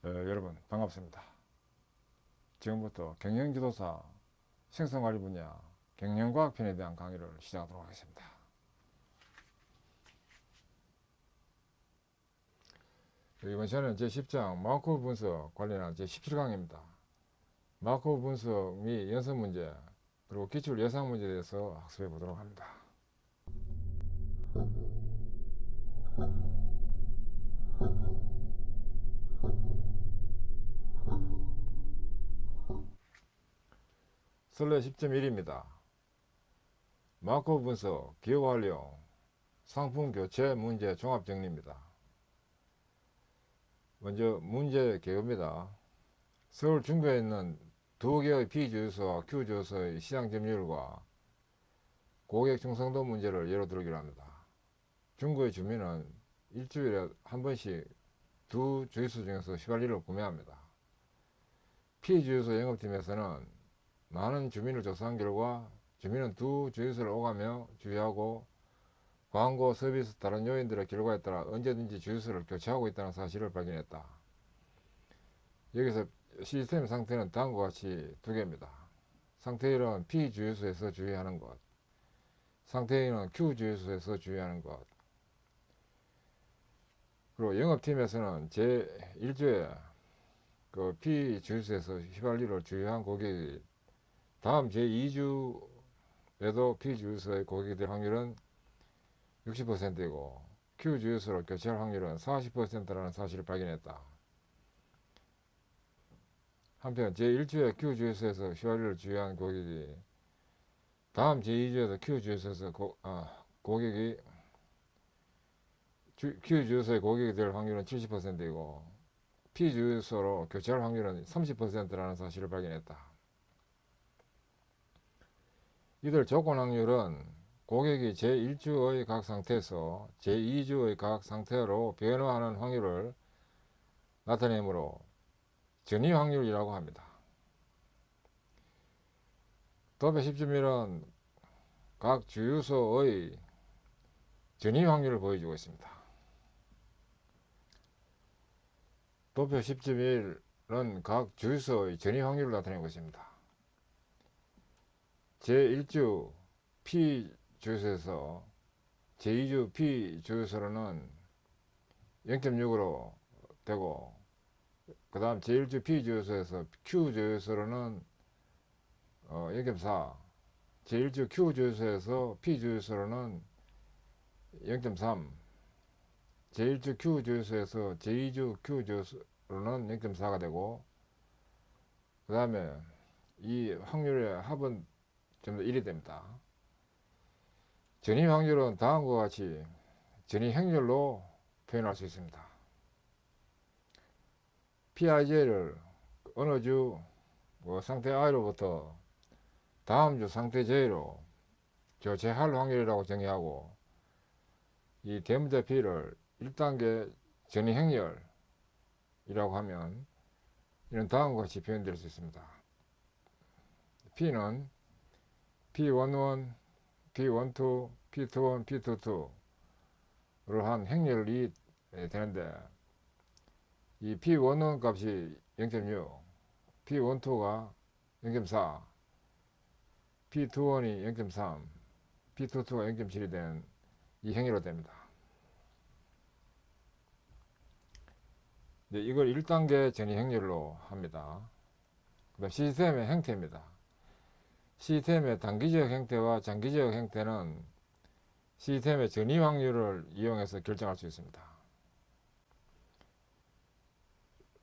여러분 반갑습니다. 지금부터 경영지도사 생성관리 분야 경영과학 편에 대한 강의를 시작하도록 하겠습니다. 이번 시간은 제10장 마크로 분석 관련한 제17강입니다. 마크로 분석 및 연습 문제 그리고 기출 예상 문제에 대해서 학습해 보도록 합니다. 설레 10.1입니다. 마크로 분석 기업 활용 상품 교체 문제 종합 정리입니다. 먼저 문제 개요입니다. 서울 중구에 있는 두 개의 P주유소와 Q주유소의 시장 점유율과 고객 충성도 문제를 예로 들기로 합니다. 중구의 주민은 일주일에 한 번씩 두 주유소 중에서 휘발유를 구매합니다. P주유소 영업팀에서는 많은 주민을 조사한 결과 주민은 두 주유소를 오가며 주유하고 광고, 서비스, 다른 요인들의 결과에 따라 언제든지 주유소를 교체하고 있다는 사실을 발견했다. 여기서 시스템 상태는 다음과 같이 두 개입니다. 상태 1은 P주유소에서 주유하는 것, 상태 2는 Q주유소에서 주유하는 것. 그리고 영업팀에서는 제1주에 그 P주유소에서 휘발유를 주유한 고객이 다음 제2주에도 P주유소의 고객이 될 확률은 60%이고 Q주유소를 교체할 확률은 40%라는 사실을 발견했다. 한편 제1주에 Q주유소에서 휘발유를 주유한 고객이 다음 제2주에도 Q주유소에서 고객이 Q주유소의 고객이 될 확률은 70%이고 P주유소로 교체할 확률은 30%라는 사실을 발견했다. 이들 조건 확률은 고객이 제1주의 각 상태에서 제2주의 각 상태로 변화하는 확률을 나타내므로 전이 확률이라고 합니다. 도표 10.1은 각 주유소의 전이 확률을 보여주고 있습니다. 도표 10.1은 각 주유소의 전이 확률을 나타내고 있습니다. 제1주 P주유소에서 제2주 P주유소로는 0.6으로 되고 그 다음 제1주 P주유소에서 Q주유소로는 0.4, 제1주 Q주유소에서 P주유소로는 0.3, 제1주 Q주유소에서 제2주 Q주유소로는 0.4가 되고 그 다음에 이 확률의 합은 전부 1이 됩니다. 전이 확률은 다음과 같이 전이 행렬로 표현할 수 있습니다. PIJ를 어느 주 상태 I로부터 다음 주 상태 J로 교체할 확률이라고 정의하고 이 대문자 P를 1단계 전이 행렬이라고 하면 이는 다음과 같이 표현될 수 있습니다. P는 P11, P12, P21, P22로 한 행렬이 되는데 이 P11 값이 0.6, P12가 0.4, P21이 0.3, P22가 0.7이 된 이 행위로 됩니다. 이걸 1단계 전이 행렬로 합니다. 그다음 시스템의 행태입니다. 시스템의 단기적 행태와 장기적 행태는 시스템의 전이 확률을 이용해서 결정할 수 있습니다.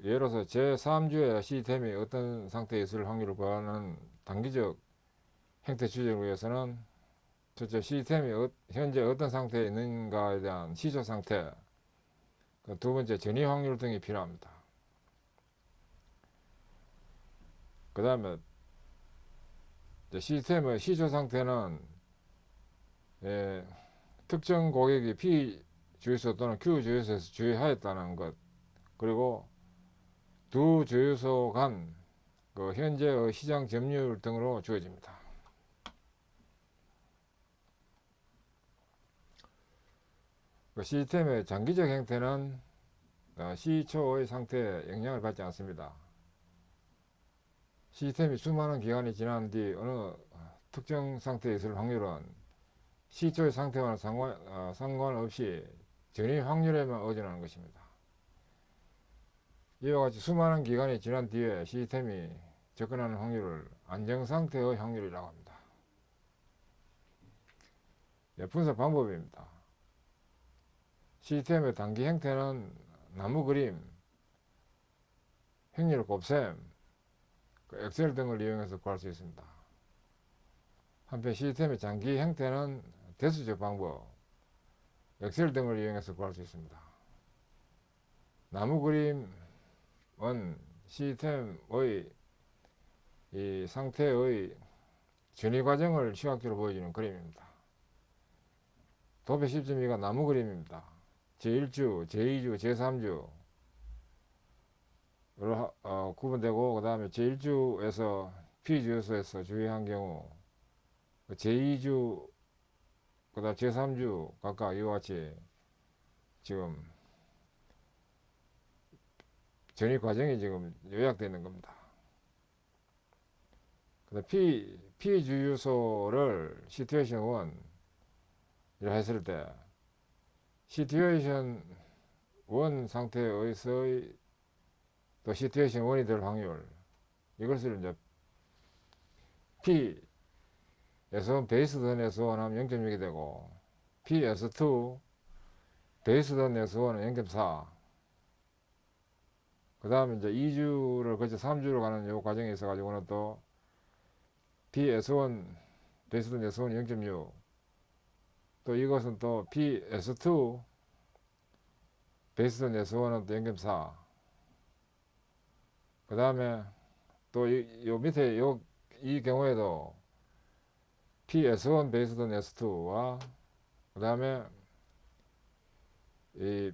예를 들어서 제3주에 시스템이 어떤 상태에 있을 확률을 구하는 단기적 행태 추적을 위해서는 첫째, 시스템이 현재 어떤 상태에 있는가에 대한 시조 상태, 두 번째, 전이 확률 등이 필요합니다. 그 다음에 시스템의 시조 상태는 특정 고객이 P주유소 또는 Q주유소에서 주유하였다는 것, 그리고 두 주유소 간 현재의 시장 점유율 등으로 주어집니다. 시스템의 장기적 행태는 시초의 상태에 영향을 받지 않습니다. 시스템이 수많은 기간이 지난 뒤 어느 특정 상태에 있을 확률은 시초의 상태와는 상관없이 전이 확률에만 의존하는 것입니다. 이와 같이 수많은 기간이 지난 뒤에 시스템이 접근하는 확률을 안정상태의 확률이라고 합니다. 분석 방법입니다. 시스템의 단기 형태는 나무 그림, 행렬 곱셈, 엑셀 등을 이용해서 구할 수 있습니다. 한편 시스템의 장기 형태는 대수적 방법, 엑셀 등을 이용해서 구할 수 있습니다. 나무 그림은 시스템의 이 상태의 전이 과정을 시각적으로 보여주는 그림입니다. 도표 10.2가 나무 그림입니다. 제1주, 제2주, 제3주로 구분되고, 그 다음에 제1주에서 P주소에서 주의한 경우, 제2주, 그 다음 제3주 각각 이와 같이 지금 전이 과정이 지금 요약되어 있는 겁니다. P주유소를 시츄에이션 1 했을 때 시츄에이션 1 상태에서의 또 시츄에이션 1이 될 확률, 이것을 이제 P에서 베이스던 S1 하면 0.6이 되고, PS2 베이스던 S1은 0.4. 그 다음에 이제 2주를 거쳐 3주로 가는 요 과정에 있어가지고는 또 PS1 베이스던 S1이 0.6. 또 이것은 또 PS2 베이스던 S1은 또 0.4. 그 다음에 또 요 밑에 이 경우에도 PS1 베이스던 S2와 그 다음에 이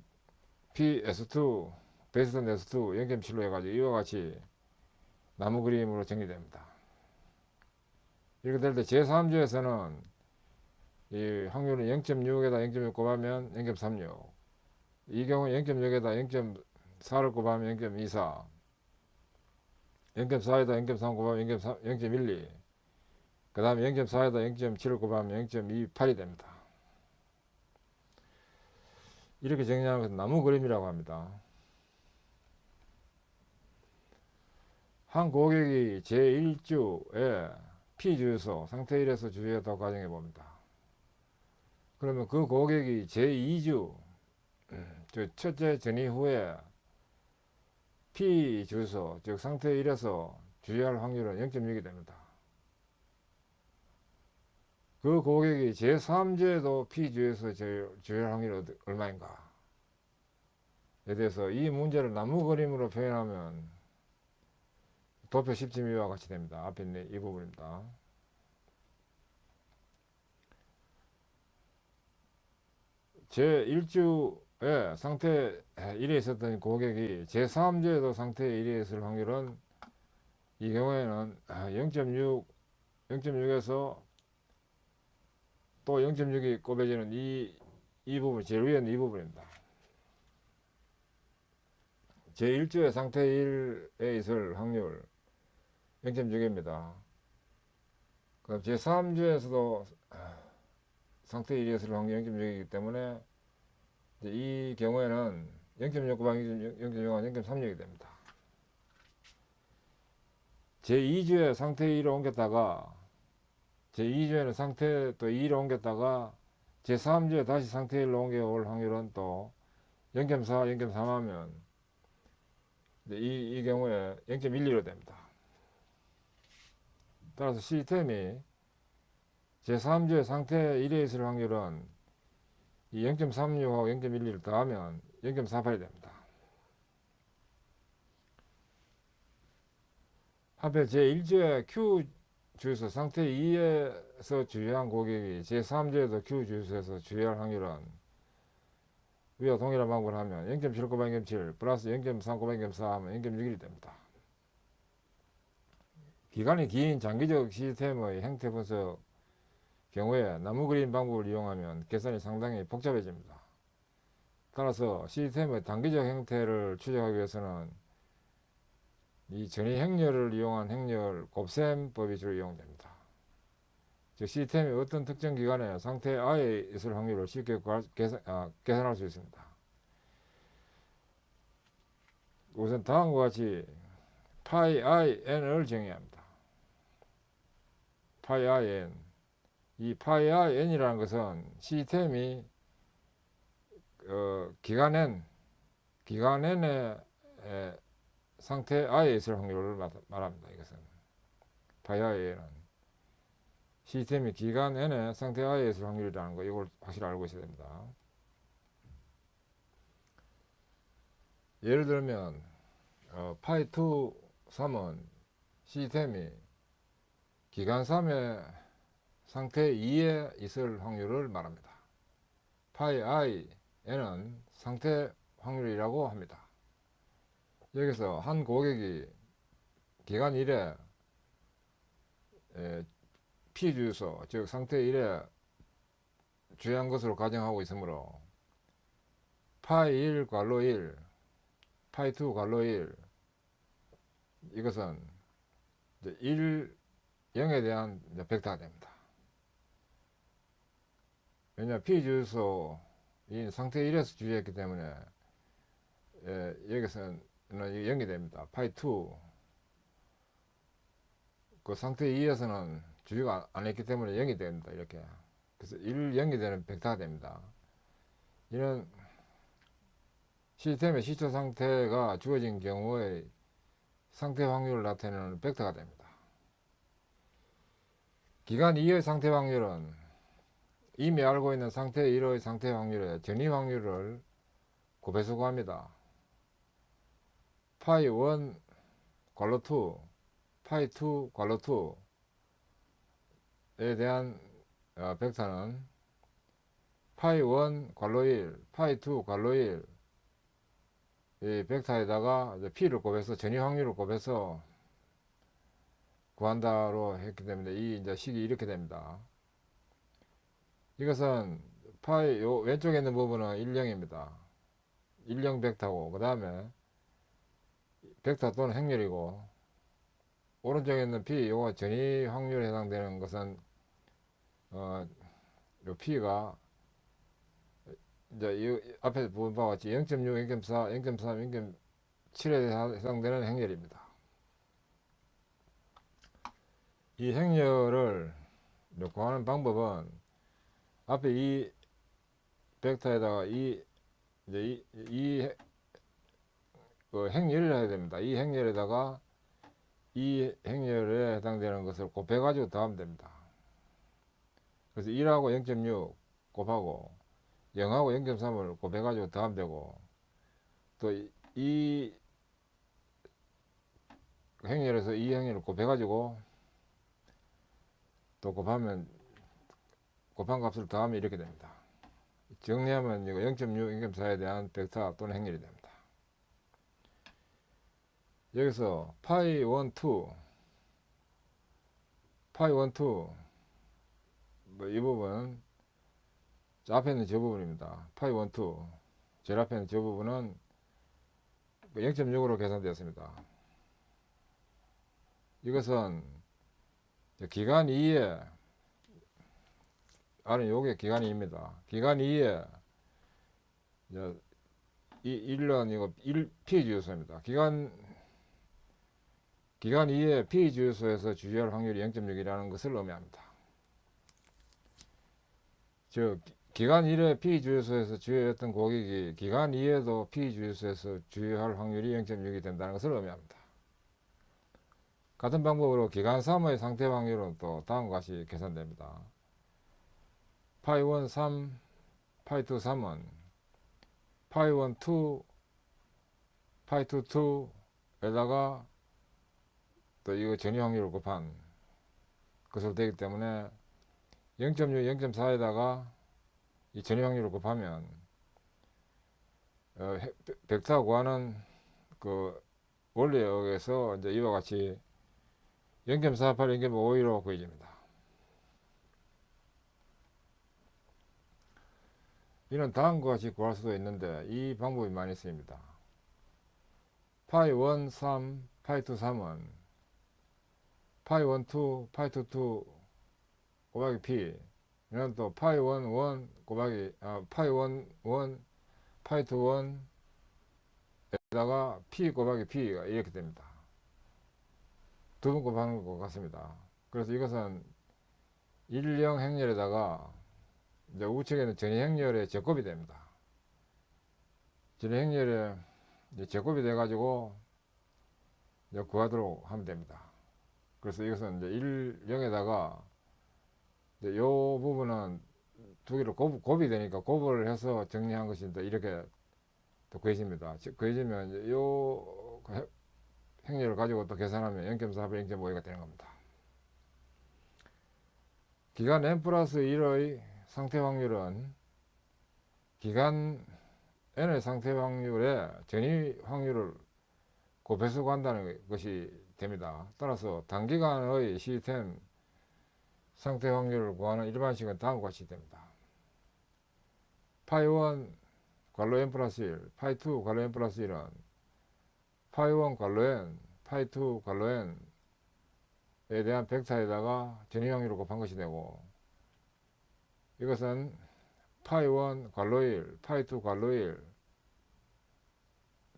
PS2 베이스던 S2 0.7로 해가지고 이와 같이 나무 그림으로 정리됩니다. 이렇게 될 때 제3주에서는 이 확률은 0.6에다 0.6 곱하면 0.36. 이 경우 0.6에다 0.4를 곱하면 0.24. 0.4에다 0.3 곱하면 0.12. 그 다음에 0.4에다 0.7을 곱하면 0.28이 됩니다. 이렇게 정리하는 것은 나무 그림이라고 합니다. 한 고객이 제1주에 P주유소 상태 1에서 주유했다고 가정해 봅니다. 그러면 그 고객이 제2주 첫째 전이 후에 P주유소 즉 상태 1에서 주유할 확률은 0.6이 됩니다. 그 고객이 제3주에도 P주유소 주유할 확률이 얼마인가? 에 대해서 이 문제를 나무 그림으로 표현하면 도표 10.2와 같이 됩니다. 앞에 있는 이 부분입니다. 제1주에 상태 1에 있었던 고객이 제3주에도 상태 1에 있을 확률은 이 경우에는 0.6에서 또 0.6이 꼽아지는 이 부분, 제일 위에 있는 이 부분입니다. 제1주에 상태 1에 있을 확률 0.6입니다. 그럼 제3주에서도 상태 1에 있을 확률 0.6이기 때문에 이 경우에는 0.6 곱하기 0.6은 0.36이 됩니다. 제2주에 상태 2로 옮겼다가 제2주에는 상태 또 2로 옮겼다가 제3주에 다시 상태 1로 옮겨올 확률은 또 0.4, 0.3 하면 이 경우에 0.12로 됩니다. 따라서 시스템이 제3주에 상태 1에 있을 확률은 이 0.36하고 0.12를 더하면 0.48이 됩니다. 한편 제1주에 Q주유소 상태 2에서 주유한 고객이 제3주에도 Q주유소에서 주유할 확률은 위와 동일한 방법을 하면 0.7 곱하기 0.7 플러스 0.3 곱하기 0.4 하면 0.61이 됩니다. 기간이 긴 장기적 시스템의 행태 분석 경우에 나무 그림 방법을 이용하면 계산이 상당히 복잡해집니다. 따라서 시스템의 단기적 형태를 추적하기 위해서는 이 전위 행렬을 이용한 행렬 곱셈법이 주로 이용됩니다. 즉 시스템이 어떤 특정 기간에 상태 I에 있을 확률을 쉽게 계산할 수 있습니다. 우선 다음과 같이 파이 I n을 정의합니다. 파이 I n. 이 파이 I n이라는 것은 시스템이 기간 n의 상태 I에 있을 확률을 말합니다. 이것은 파이 I n은 시스템이 기간 n의 상태 I에 있을 확률이라는 거, 이걸 확실히 알고 있어야 됩니다. 예를 들면 파이 2 3은 시스템이 기간 3의 상태 2에 있을 확률을 말합니다. 파이 I n은 상태 확률이라고 합니다. 여기서 한 고객이 기간 1에 P 주유소, 즉 상태 1에 주유한 것으로 가정하고 있으므로 파이 1 괄호 1, 파이 2 괄호 1, 이것은 1, 0에 대한 벡터가 됩니다. 왜냐 P 주유소인 상태 1에서 주유했기 때문에 여기서는 0이 됩니다. 파이 2, 그 상태 2에서는 주유가 안 했기 때문에 0이 됩니다. 이렇게. 그래서 1, 0이 되는 벡터가 됩니다. 이는 시스템의 시초 상태가 주어진 경우의 상태 확률을 나타내는 벡터가 됩니다. 기간 2의 상태 확률은 이미 알고 있는 상태 1의 상태 확률의 전위 확률을 곱해서 구합니다. 파이 1 괄호 2, 파이 2 괄호 2에 대한 벡터는 파이 1 괄호 1, 파이 2 괄호 1, 이 벡터에다가 P를 곱해서 전위 확률을 곱해서 구한다로 했기 때문에 이 이제 식이 이렇게 됩니다. 이것은 파이 요 왼쪽에 있는 부분은 10입니다. 10 벡터고, 그 다음에 벡터 또는 행렬이고, 오른쪽에 있는 P, 요거 전위 확률에 해당되는 것은 요 P가 이제 이 앞에 본 바와 같이 0.6, 0.4, 0.3, 0.7에 해당되는 행렬입니다. 이 행렬을 구하는 방법은 앞에 이 벡터에다가 그 행렬이라 해야 됩니다. 이 행렬에다가 이 행렬에 해당되는 것을 곱해가지고 더하면 됩니다. 그래서 1하고 0.6 곱하고 0하고 0.3을 곱해가지고 더하면 되고, 또 이 행렬에서 이 행렬을 곱해가지고 또 곱하면 곱한 값을 더하면 이렇게 됩니다. 정리하면 이거 0.6, 0.4에 대한 벡터 또는 행렬이 됩니다. 여기서 파이 1, 2, 파이 1, 2, 이 부분은 앞에 있는 저 부분입니다. 파이 1, 2, 제일 앞에 있는 저 부분은 0.6으로 계산되었습니다. 이것은 기간 2에 요게 기간 2입니다. 기간 2에 이 1은 이거 P 주유소입니다. 기간 2에 P 주유소에서 주유할 확률이 0.6이라는 것을 의미합니다. 즉 기간 1에 P 주유소에서 주유했던 고객이 기간 2에도 P 주유소에서 주유할 확률이 0.6이 된다는 것을 의미합니다. 같은 방법으로 기간 3의 상태 확률은 또 다음과 같이 계산됩니다. 파이 1, 3, 파이 2, 3은 파이 1, 2, 파이 2, 2에다가 또 이거 전위 확률을 곱한 것으로 되기 때문에 0.6, 0.4에다가 이 전위 확률을 곱하면 벡터 구하는 그 원리에 의해서 이제 이와 같이 0.48, 0.52로 구해집니다. 이는 다음과 같이 구할 수도 있는데 이 방법이 많이 쓰입니다. 파이 1, 3, 파이 2, 3은 파이 1, 2, 파이 2, 2 곱하기 p, 이는 또 파이 1, 1 곱하기 파이 1, 1, 파이 2, 1에다가 p 곱하기 p가 이렇게 됩니다. 두 번 곱하는 것 같습니다. 그래서 이것은 1, 0 행렬에다가 이제 우측에는 전위 행렬의 제곱이 됩니다. 전위 행렬의 제곱이 돼가지고 이제 구하도록 하면 됩니다. 그래서 이것은 이제 1, 0에다가 이제 요 부분은 두 개를 곱이 되니까 곱을 해서 정리한 것인데 이렇게 또 구해집니다. 구해지면 이제 요 행렬을 가지고 또 계산하면 0.4분의 0.5가 되는 겁니다. 기간 n 플러스 1의 상태 확률은 기간 n의 상태 확률에 전위 확률을 곱해서 구한다는 것이 됩니다. 따라서 단기간의 시스템 상태 확률을 구하는 일반식은 다음과 같이 됩니다. 파이 1 괄호 n 플러스 1, 파이 2 괄호 n 플러스 1은 파이 1 괄호 n, 파이 2 괄호 n에 대한 벡터에다가 전위 확률을 곱한 것이 되고, 이것은 파이 1 괄호 1, 파이 2 괄호 1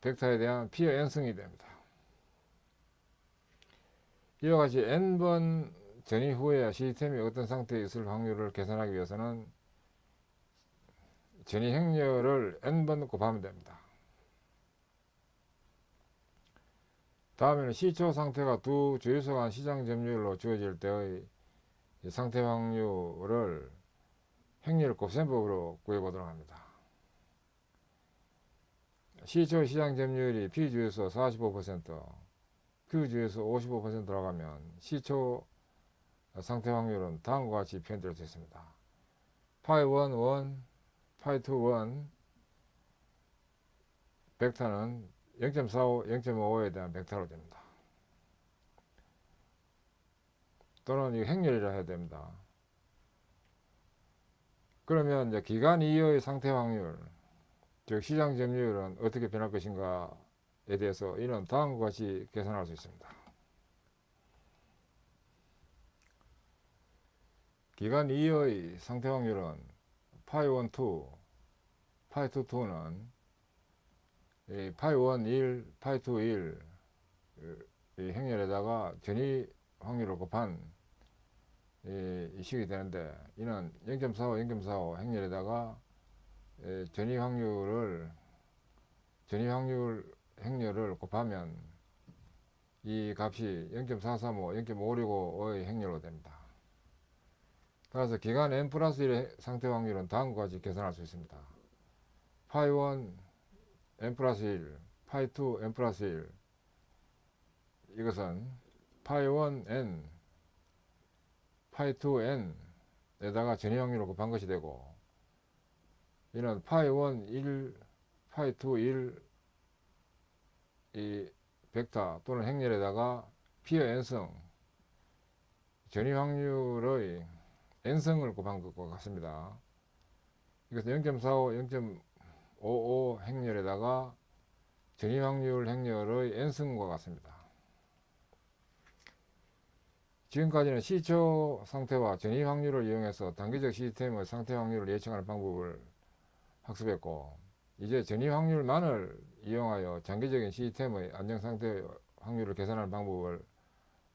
벡터에 대한 p의 n승이 됩니다. 이와 같이 n번 전위 후에 시스템이 어떤 상태에 있을 확률을 계산하기 위해서는 전위 행렬을 n번 곱하면 됩니다. 다음에는 시초 상태가 두 주유소 간 시장 점유율로 주어질 때의 상태 확률을 행렬 곱셈법으로 구해보도록 합니다. 시초 시장 점유율이 P주유소 45%, Q주유소 55%라고 하면 시초 상태 확률은 다음과 같이 표현될 수 있습니다. 파이 1, 1, 파이 2, 1 벡터는 0.45, 0.55에 대한 벡터로 됩니다. 또는 이 행렬이라 해야 됩니다. 그러면 이제 기간 2의 상태 확률, 즉 시장 점유율은 어떻게 변할 것인가에 대해서 이는 다음과 같이 계산할 수 있습니다. 기간 2의 상태 확률은 파이 1, 2, 파이 2, 2는 파이 1, 1, 파이 2, 1 이 행렬에다가 전위 확률을 곱한 이 식이 되는데, 이는 0.45, 0.45 행렬에다가 전위 확률 행렬을 곱하면 이 값이 0.435, 0.565의 행렬로 됩니다. 따라서 기간 n 플러스 1의 상태 확률은 다음과 같이 계산할 수 있습니다. 파이 1 n 플러스 1, 파이 2 n 플러스 1, 이것은 파이 1 n, 파이 2 n에다가 전위 확률을 곱한 것이 되고, 이는 파이 1 1, 파이 2 1 이 벡터 또는 행렬에다가 p의 n승, 전위 확률의 n승을 곱한 것과 같습니다. 이것은 0.45, 0.55 행렬에다가 전위 확률 행렬의 n승과 같습니다. 지금까지는 시초 상태와 전위 확률을 이용해서 단기적 시스템의 상태 확률을 예측하는 방법을 학습했고, 이제 전위 확률만을 이용하여 장기적인 시스템의 안정 상태 확률을 계산하는 방법을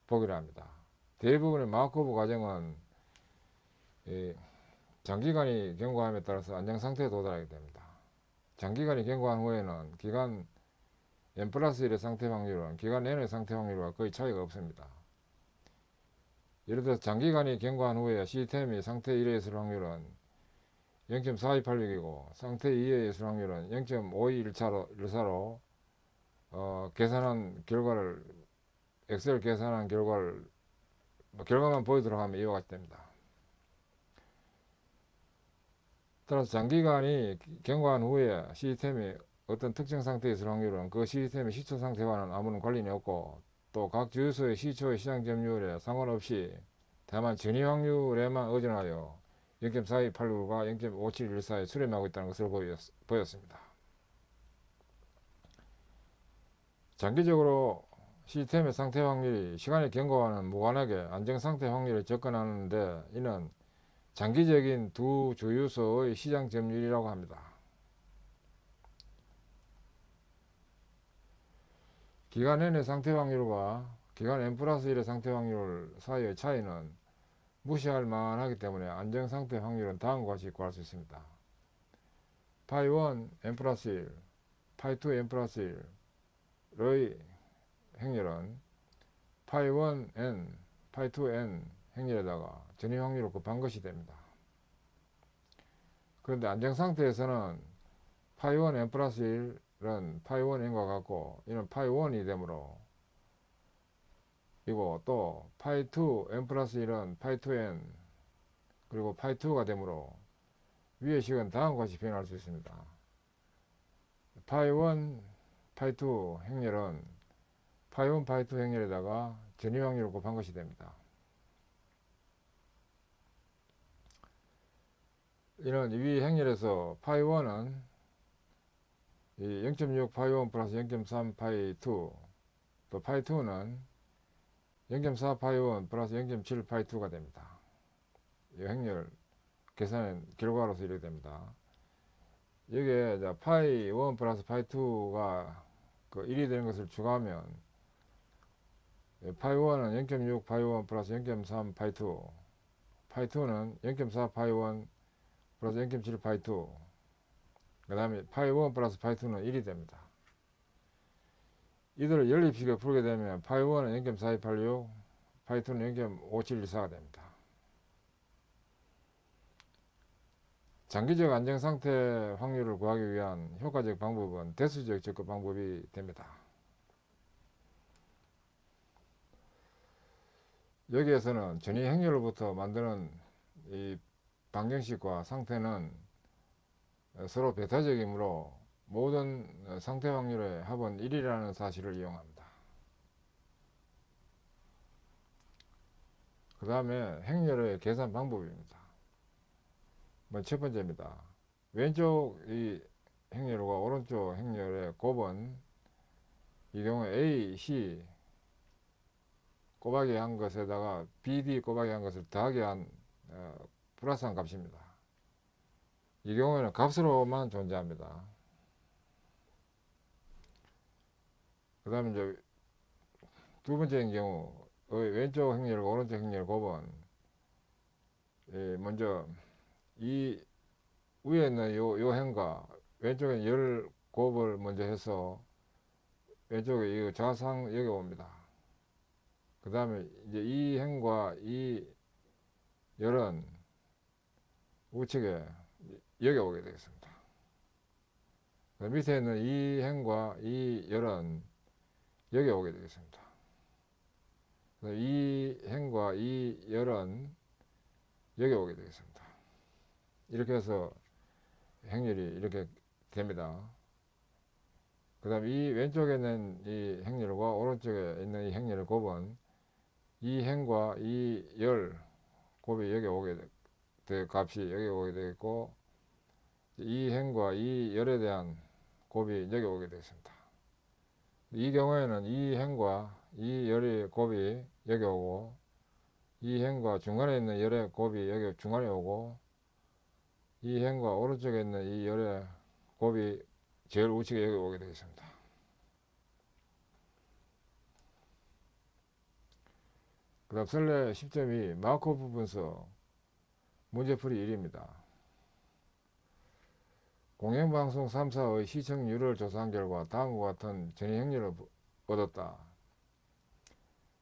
보기로 합니다. 대부분의 마르코브 과정은 장기간이 경과함에 따라서 안정 상태에 도달하게 됩니다. 장기간이 경과한 후에는 기간 n 플러스 1의 상태 확률은 기간 n의 상태 확률과 거의 차이가 없습니다. 예를 들어서 장기간이 경과한 후에 시스템이 상태 1에 있을 확률은 0.4286이고 상태 2에 있을 확률은 0.521사로 계산한 결과를 엑셀 계산한 결과만 보이도록 하면 이와 같이 됩니다. 따라서 장기간이 경과한 후에 시스템이 어떤 특정 상태에 있을 확률은 그 시스템의 시초 상태와는 아무런 관련이 없고, 또 각 주유소의 시초의 시장 점유율에 상관없이 다만 전위 확률에만 의존하여 0.4289가 0.5714에 수렴하고 있다는 것을 보였습니다. 장기적으로 시스템의 상태 확률이 시간의 경과와는 무관하게 안정상태 확률에 접근하는데 이는 장기적인 두 주유소의 시장 점유율이라고 합니다. 기간 N의 상태 확률과 기간 N+1의 상태 확률 사이의 차이는 무시할 만하기 때문에 안정상태 확률은 다음과 같이 구할 수 있습니다. 파이1 N+1, 파이2 N+1의 행렬은 파이1 N, 파이2 N 행렬에다가 전위 확률을 곱한 것이 됩니다. 그런데 안정상태에서는 파이1 N+1은 파이1 N과 같고 이는 파이1이 되므로 이고 또 파이2 N+1은 파이2 N 그리고 파이2가 되므로 위의 식은 다음과 같이 표현할 수 있습니다. 파이1 파이2 행렬은 파이1 파이2 행렬에다가 전위 확률을 곱한 것이 됩니다. 이는 위 행렬에서 파이1은 0.6 파이1 플러스 0.3 파이2 또 파이2는 0.4 파이1 플러스 0.7 파이2가 됩니다. 이 행렬 계산의 결과로서 이렇게 됩니다. 여기에 파이1 플러스 파이2가 그 1이 되는 것을 추가하면 파이1은 0.6 파이1 플러스 0.3 파이2 파이2는 0.4 파이1 플러스 0.7 파이2 그 다음에 파이1 플러스 파이2는 1이 됩니다. 이들을 연립식에 풀게 되면 파이1은 0.4286 파이2는 0.5714가 됩니다. 장기적 안정상태 확률을 구하기 위한 효과적 방법은 대수적 접근 방법이 됩니다. 여기에서는 전위 행렬로부터 만드는 이 방정식과 상태는 서로 배타적이므로 모든 상태 확률의 합은 1이라는 사실을 이용합니다. 그 다음에 행렬의 계산 방법입니다. 첫 번째입니다. 왼쪽 이 행렬과 오른쪽 행렬의 곱은 이 경우에 A, C 곱하기 한 것에다가 BD 곱하기 한 것을 더하기 한 플러스한 값입니다. 이 경우에는 값으로만 존재합니다. 그 다음에 이제 두 번째인 경우 왼쪽 행렬과 오른쪽 행렬 곱은 먼저 이 위에 있는 요 행과 왼쪽에 열 곱을 먼저 해서 왼쪽에 이 좌상 여기 옵니다. 그 다음에 이제 이 행과 이 열은 우측에 여기 오게 되겠습니다. 밑에 있는 이 행과 이 열은 여기 오게 되겠습니다. 이 행과 이 열은 여기 오게 되겠습니다. 이렇게 해서 행렬이 이렇게 됩니다. 그 다음에 이 왼쪽에 있는 이 행렬과 오른쪽에 있는 이 행렬의 곱은 이 행과 이 열 곱이 여기 오게 될 값이 여기 오게 되겠고 이 행과 이 열에 대한 곱이 여기 오게 되겠습니다. 이 경우에는 이 행과 이 열의 곱이 여기 오고 이 행과 중간에 있는 열의 곱이 여기 중간에 오고 이 행과 오른쪽에 있는 이 열의 곱이 제일 우측에 여기 오게 되겠습니다. 그 다음 설레 10.2 마코프 분석 문제풀이 1입니다. 공영방송 3사의 시청률을 조사한 결과 다음과 같은 전위 행렬을 얻었다.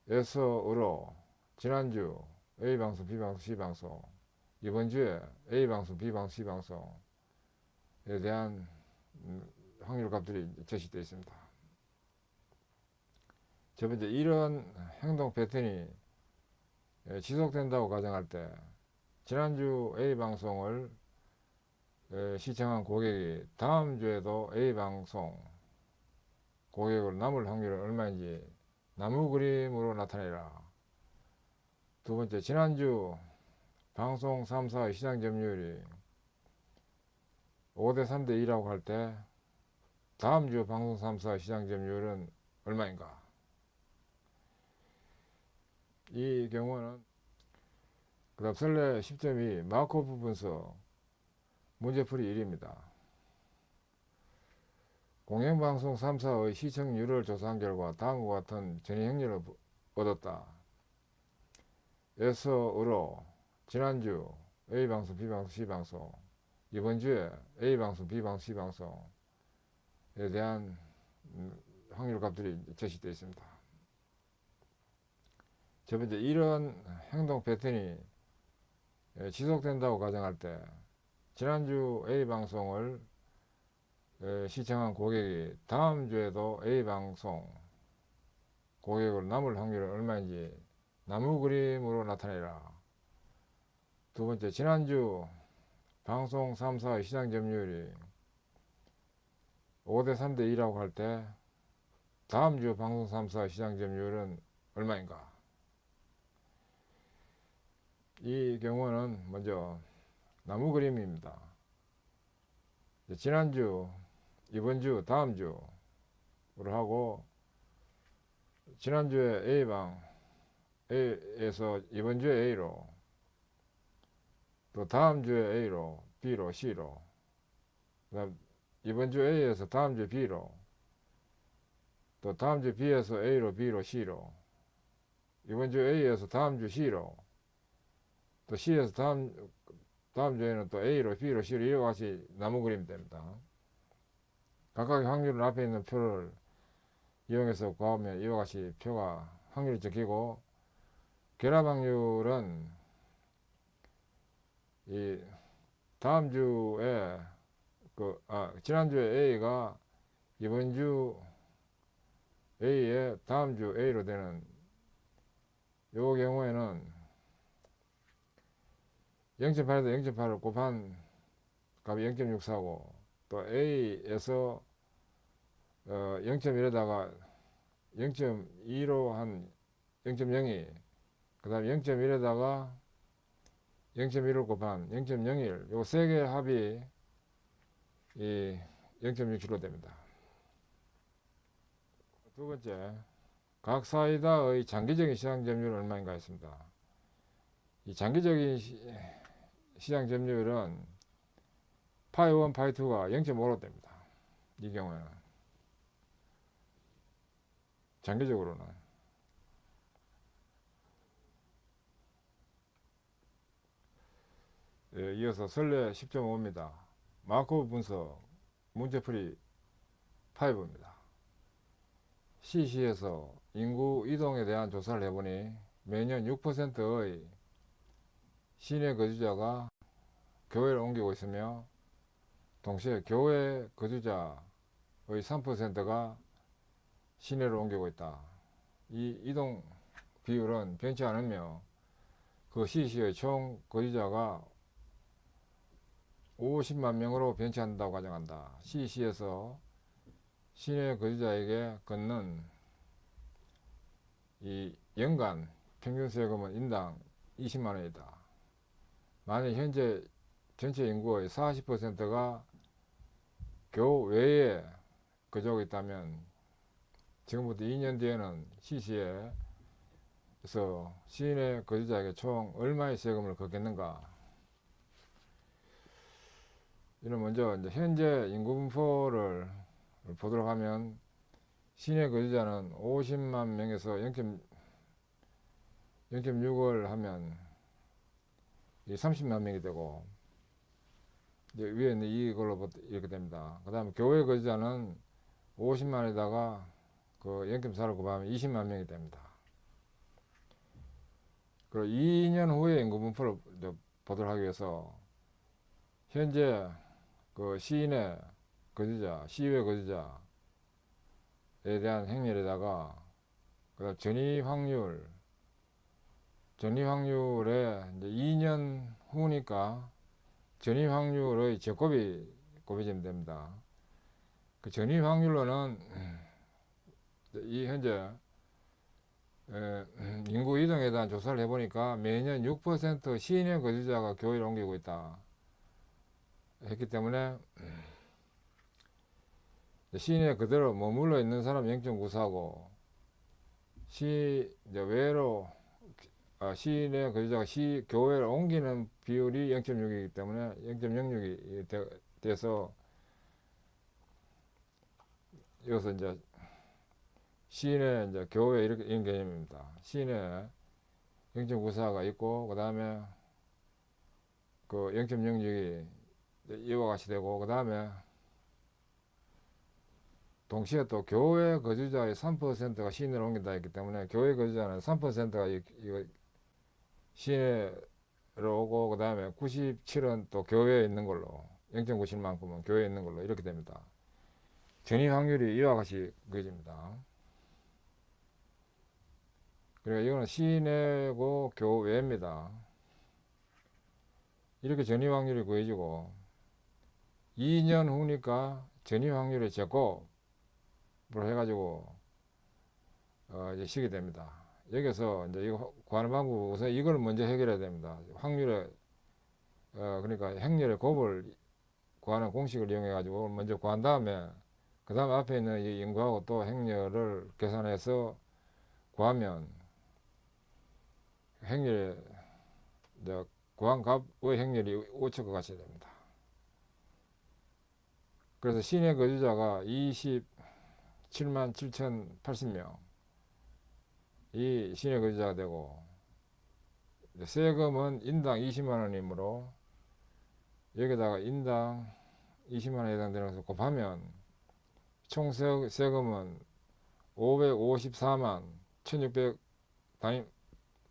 에서으로 지난주 A방송, B방송, C방송 이번 주에 A방송, B방송, C방송에 대한 확률 값들이 제시되어 있습니다. 첫 번째, 이런 행동 패턴이 지속된다고 가정할 때 지난주 A방송을 시청한 고객이 다음 주에도 A방송 고객으로 남을 확률은 얼마인지 나무 그림으로 나타내라. 두 번째, 지난주 방송 3사의 시장 점유율이 5대 3대 2라고 할 때 다음 주 방송 3사의 시장 점유율은 얼마인가? 이 경우는 그 다음 설레 10.2 마코프 분석 문제풀이 1입니다. 공영방송 3사의 시청률을 조사한 결과 다음과 같은 전이 행렬을 얻었다. 에서으로 지난주 A방송, B방송, C방송, 이번 주에 A방송, B방송, C방송에 대한 확률 값들이 제시되어 있습니다. 첫 번째, 이런 행동 패턴이 지속된다고 가정할 때 지난주 A방송을 시청한 고객이 다음 주에도 A방송 고객으로 남을 확률은 얼마인지 나무 그림으로 나타내라. 두 번째, 지난주 방송 3사의 시장 점유율이 5대 3대 2라고 할 때 다음 주 방송 3사의 시장 점유율은 얼마인가? 이 경우는 먼저 나무 그림입니다. 지난주, 이번 주, 다음 주로 하고 지난주에 A방 A에서 이번 주에 A로, 또 다음 주에 A로, B로, C로, 그다음 이번 주 A에서 다음 주 B로, 또 다음 주 B에서 A로, B로, C로, 이번 주 A에서 다음 주 C로, 또 C에서 다음 주에는 또 A로, B로, C로 이와 같이 나무 그림이 됩니다. 각각의 확률은 앞에 있는 표를 이용해서 구하면 이와 같이 표가 확률이 적히고, 결합 확률은 이 다음 주에 지난주에 A가 이번 주 A에 다음 주 A로 되는 요 경우에는 0.8에서 0.8을 곱한 값이 0.645, 또 A에서 0.1에다가 0.2로 한 0.02, 그 다음 0.1에다가 0.1을 곱한 0.01, 요 세 개의 합이 이 0.67로 됩니다. 두 번째, 각 사이다의 장기적인 시장 점유율은 얼마인가 했습니다. 이 장기적인 시장 점유율은 파이 1, 파이 2가 0.5로 됩니다. 이 경우에는 장기적으로는. 이어서 설레 10.5입니다. 마코브 분석 문제풀이 5입니다. CC에서 인구 이동에 대한 조사를 해보니 매년 6%의 시내 거주자가 교회를 옮기고 있으며, 동시에 교회 거주자의 3%가 시내로 옮기고 있다. 이 이동 비율은 변치 않으며 그 CC의 총 거주자가 50만 명으로 변치 않는다고 가정한다. CC에서 시내 거주자에게 걷는 이 연간 평균 세금은 인당 20만 원이다. 만약 현재 전체 인구의 40%가 교외에 거주하고 있다면 지금부터 2년 뒤에는 CC에서 시내 거주자에게 총 얼마의 세금을 걷겠는가? 이는 먼저 이제 현재 인구 분포를 보도록 하면 시내 거주자는 50만 명에서 0.6을 하면 30만 명이 되고, 이제 위에 있는 이걸로 이렇게 됩니다. 그 다음에 교회 거주자는 50만에다가 그 0.4를 곱하면 20만 명이 됩니다. 그리고 2년 후에 인구 분포를 보도록 하기 위해서 현재 그 시내 거주자, 시외 거주자에 대한 행렬에다가 그다음 전이 확률에 이제 2년 후니까 전이 확률의 제곱이 곱해지면 됩니다. 그 전이 확률로는 이 현재 인구 이동에 대한 조사를 해보니까 매년 6% 시내 거주자가 교외로 옮기고 있다 했기 때문에 시내에 그대로 머물러 있는 사람 0.94고 이제 외로 시내 거주자가 교외로 옮기는 비율이 0.6이기 때문에 0.06이 돼서 여기서 이제 시내 이제 교외 이렇게 이런 개념입니다. 시내 0.94가 있고 그 다음에 그 0.06이 이와 같이 되고 그 다음에 동시에 또 교외 거주자의 3%가 시내로 옮긴다 했기 때문에 교외 거주자는 3%가 이거 시내로 오고 그 다음에 97은 또 교외에 있는 걸로 0.97만큼은 교외에 있는 걸로 이렇게 됩니다. 전이 확률이 이와 같이 그려집니다. 그러니까 이거는 시내고 교외입니다. 이렇게 전이 확률이 구해지고 2년 후니까 전이 확률의 제곱을 해가지고 이제 시게 됩니다. 여기서 이제 이거 구하는 방법 우선 이걸 먼저 해결해야 됩니다. 확률의 그러니까 행렬의 곱을 구하는 공식을 이용해 가지고 먼저 구한 다음에 그 다음 앞에 있는 이 인구하고 또 행렬을 계산해서 구하면 행렬의 이제 구한 값의 행렬이 5척과 같이 됩니다. 그래서 시내 거주자가 27만 7,080명 이 시내 거주자가 되고 세금은 인당 20만원이므로 여기다가 인당 20만원에 해당되는 것을 곱하면 총 세금은 554만 1600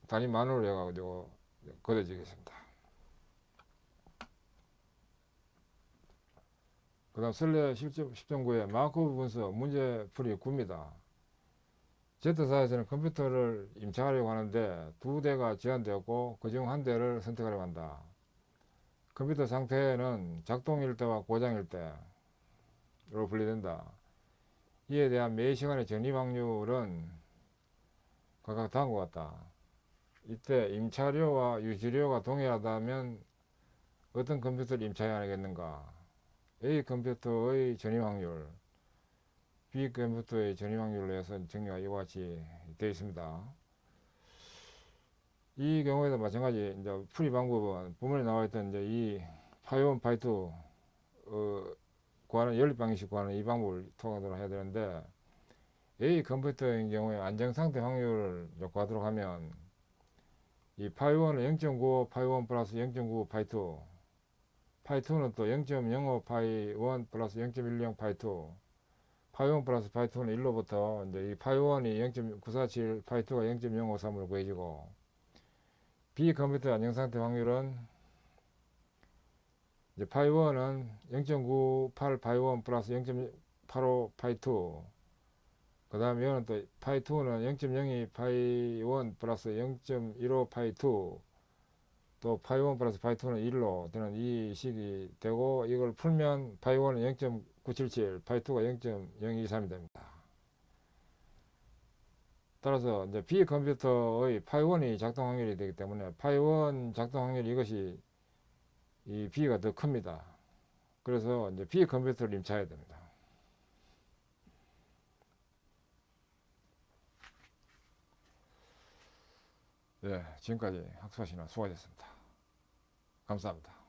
단위 만원으로 해가지고 거둬지겠습니다. 그 다음 설례 10.9의 마코브 분수 문제풀이 9입니다. Z사에서는 컴퓨터를 임차하려고 하는데 2대가 제한되었고 그중 한 대를 선택하려고 한다. 컴퓨터 상태는 작동일 때와 고장일 때로 분리된다. 이에 대한 매 시간의 전입 확률은 각각 다음과 같다. 이때 임차료와 유지료가 동일하다면 어떤 컴퓨터를 임차해야 하겠는가? A 컴퓨터의 전입 확률, B 컴퓨터의 전입 확률로 해서 정리가 이와 같이 되어 있습니다. 이 경우에도 마찬가지 이제 풀이 방법은 부문에 나와 있던 이제 이 파이1, 파이2 구하는 연립 방식 구하는 이 방법을 통하도록 해야 되는데 A 컴퓨터인 경우에 안정상태 확률을 구하도록 하면 이 파이1은 0.95 파이1 플러스 0.95 파이2 파이2는 또 0.05 파이1 플러스 0.10 파이2 파이1 플러스 파이2는 1로부터 이제 이 파이1이 0.947 파이2가 0.053으로 구해지고 B 컴퓨터 안정상태 확률은 이제 파이1은 0.98 파이1 플러스 0.85 파이2 그 다음에 이거는 또 파이2는 0.02 파이1 플러스 0.15 파이2 또 파이1 플러스 파이2는 1로 되는 이 식이 되고 이걸 풀면 파이1은 0.977 파이2가 0.023이 됩니다. 따라서 이제 B 컴퓨터의 파이1이 작동 확률이 되기 때문에 파이1 작동 확률이 이것이 이 B가 더 큽니다. 그래서 이제 B 컴퓨터를 임차해야 됩니다. 네, 지금까지 학습하시느라 수고하셨습니다. 감사합니다.